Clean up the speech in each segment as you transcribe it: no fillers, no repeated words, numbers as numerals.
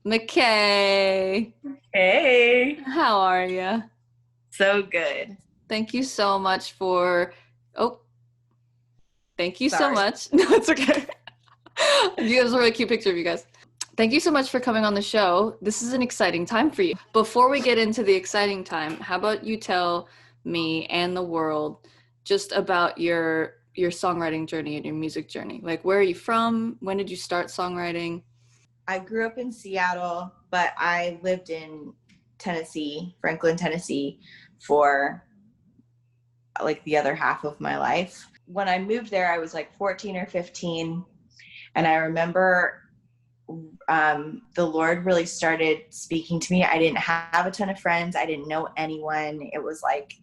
McKay, Hey, how are you? so good. Thank you so much for. Oh, thank you so Sorry. much. No, it's okay. You guys a really cute picture of you guys. Thank you so much for coming on the show. This is an exciting time for you. Before we get into the exciting time, how about you tell me and the world just about your songwriting journey and your music journey? Like, where are you from? When did you start songwriting? I grew up in Seattle, but I lived in Tennessee, Franklin, Tennessee, for like the other half of my life. When I moved there, I was like 14 or 15. And I remember the Lord really started speaking to me. I didn't have a ton of friends, I didn't know anyone. It was like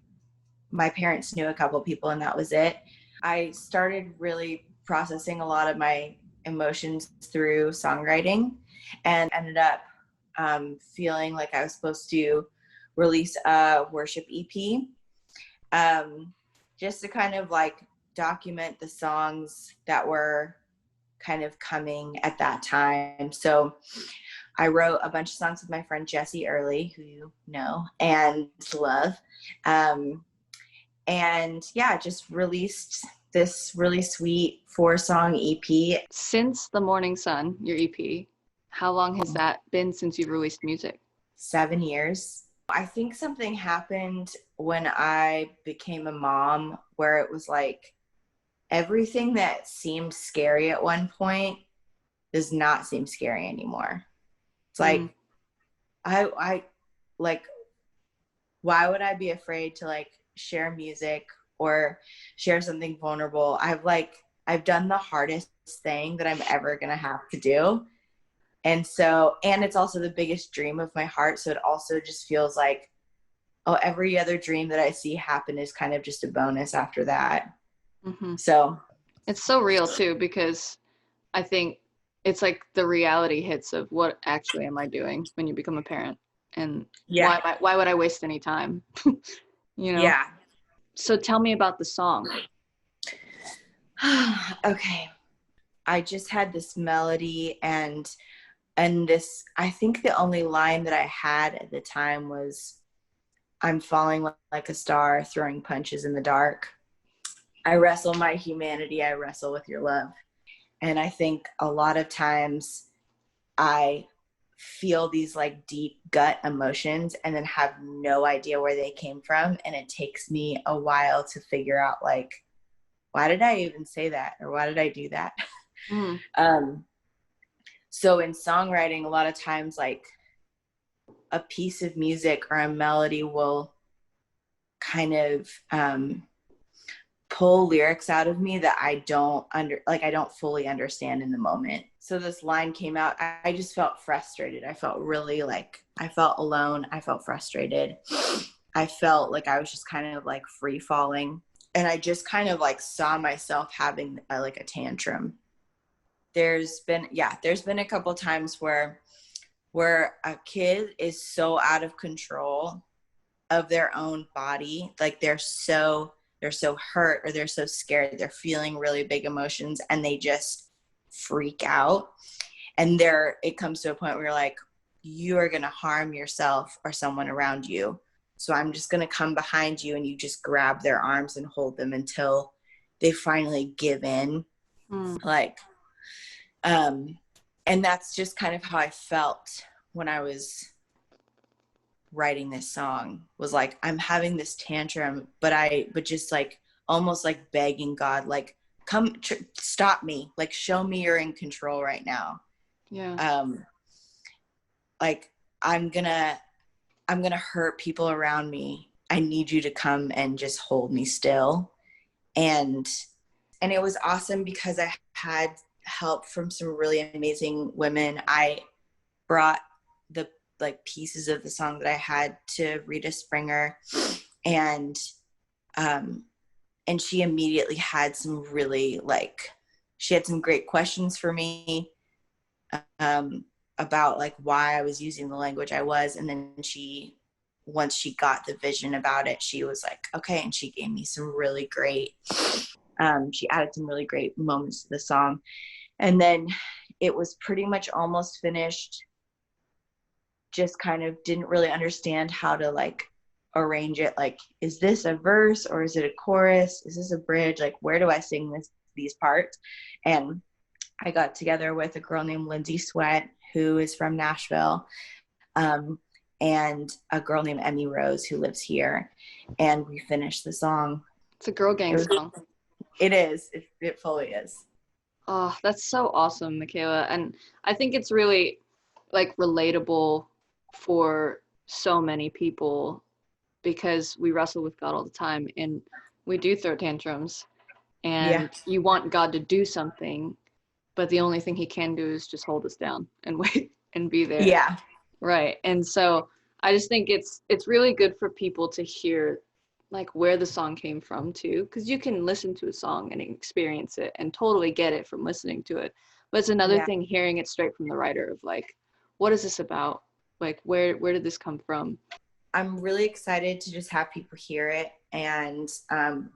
my parents knew a couple people, and that was it. I started really processing a lot of my emotions through songwriting and ended up feeling like I was supposed to release a worship EP, just to kind of like document the songs that were kind of coming at that time. So I wrote a bunch of songs with my friend Jesse Early, who you know and love. Um, and yeah, just released this really sweet 4-song EP. Since The Morning Sun, your EP, how long has that been since you've released music? 7 years. I think something happened when I became a mom where it was like everything that seemed scary at one point does not seem scary anymore. It's Mm. like I like, why would I be afraid to like share music or share something vulnerable? I've done the hardest thing that I'm ever gonna have to do. And it's also the biggest dream of my heart. So it also just feels like, oh, every other dream that I see happen is kind of just a bonus after that. Hmm. So It's so real too, because I think it's like the reality hits of what actually am I doing when you become a parent, and yeah, why would I waste any time? You know? yeah. So tell me about the song. Okay. I just had this melody and this, I think the only line that I had at the time was, I'm falling like a star, throwing punches in the dark. I wrestle my humanity, I wrestle with your love. And I think a lot of times I feel these like deep gut emotions and then have no idea where they came from. And it takes me a while to figure out, like, why did I even say that? Or why did I do that? Mm. um, so in songwriting, a lot of times, like, a piece of music or a melody will kind of pull lyrics out of me that I don't fully understand in the moment. So this line came out. I just felt frustrated. I felt really like I felt alone. I felt frustrated. I felt like I was just kind of like free falling. And I just kind of like saw myself having like a tantrum. There's been a couple times where a kid is so out of control of their own body, like they're so hurt or they're so scared, they're feeling really big emotions and they just freak out. And there it comes to a point where you're like, you are going to harm yourself or someone around you, so I'm just going to come behind you, and you just grab their arms and hold them until they finally give in. Mm. Like, and that's just kind of how I felt when I was writing this song. Was like, I'm having this tantrum, but just like almost like begging God, like, stop me, like show me you're in control right now. Yeah. um like, i'm gonna I'm gonna hurt people around me. I need you to come and just hold me still. and and it was awesome because I had help from some really amazing women. I brought the like pieces of the song that I had to Rita Springer, and um and she immediately had some really like, she had some great questions for me, um about like why I was using the language I was. And then once she got the vision about it, she was like, okay. And she gave me some really great, she added some really great moments to the song. And then it was pretty much almost finished just kind of didn't really understand how to like arrange it. Like, is this a verse or is it a chorus? Is this a bridge? Like, where do I sing these parts? And I got together with a girl named Lindsay Sweat, who is from Nashville, and a girl named Emmy Rose, who lives here. And we finished the song. It's a girl gang song. It is. It fully is. Oh, that's so awesome, Michaela. And I think it's really like relatable for so many people because we wrestle with God all the time and we do throw tantrums and you want God to do something, but the only thing he can do is just hold us down and wait and be there. Yeah. Right. And so I just think it's really good for people to hear like where the song came from too, because you can listen to a song and experience it and totally get it from listening to it. But it's another thing hearing it straight from the writer of like, what is this about? Like, where did this come from? I'm really excited to just have people hear it. And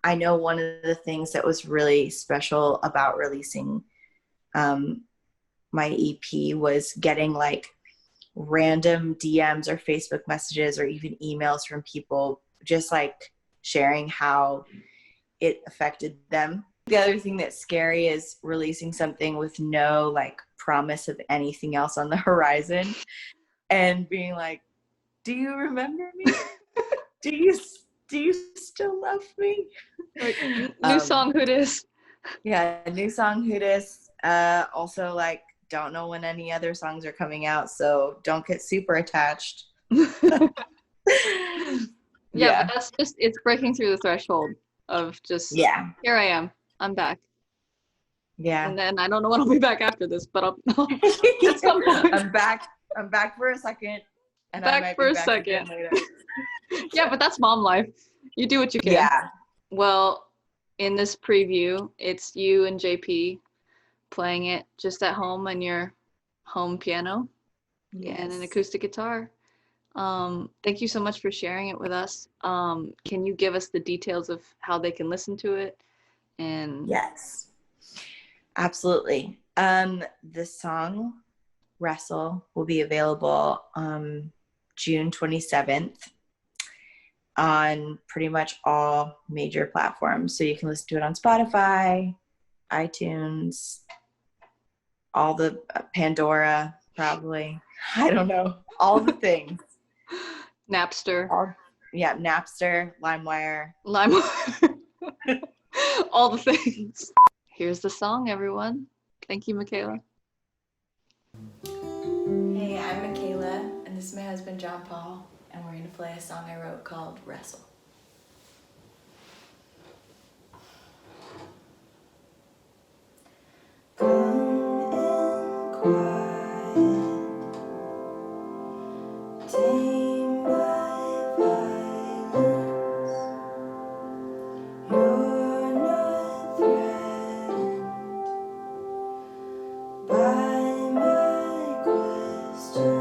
I know one of the things that was really special about releasing my EP was getting like random DMs or Facebook messages or even emails from people just like sharing how it affected them. The other thing that's scary is releasing something with no like promise of anything else on the horizon and being like, do you remember me? do you still love me? Like, new song, who dis? Yeah, new song, who dis? Also, like, don't know when any other songs are coming out, so don't get super attached. Yeah, but that's just, it's breaking through the threshold of just, here I am, I'm back. Yeah. And then I don't know when I'll be back after this, but I'll at some point. I'm back for a second. And back I might for be a back second. Later. Yeah, but that's mom life. You do what you can. Yeah. Well, in this preview, it's you and JP playing it just at home on your home piano and an acoustic guitar. Thank you so much for sharing it with us. Can you give us the details of how they can listen to it? And yes, absolutely. The song Wrestle will be available June 27th on pretty much all major platforms. So you can listen to it on Spotify, iTunes, all the Pandora, probably. I don't know. All the things. Napster. Napster, LimeWire. All the things. Here's the song, everyone. Thank you, Michaela. Hey, I'm Michaela, and this is my husband, John Paul, and we're going to play a song I wrote called Wrestle. Come in quiet, tame my violence. You're not threatened by my questions.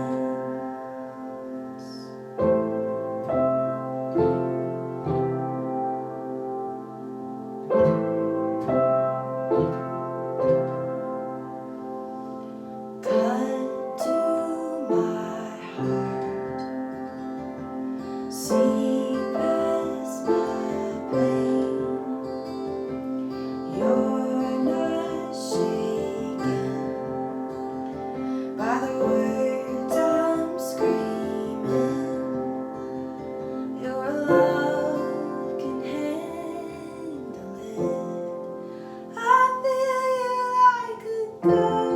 Cut to my heart, see past my pain. You're not shaken by the words I'm screaming. Your love can handle it. I feel you like a girl.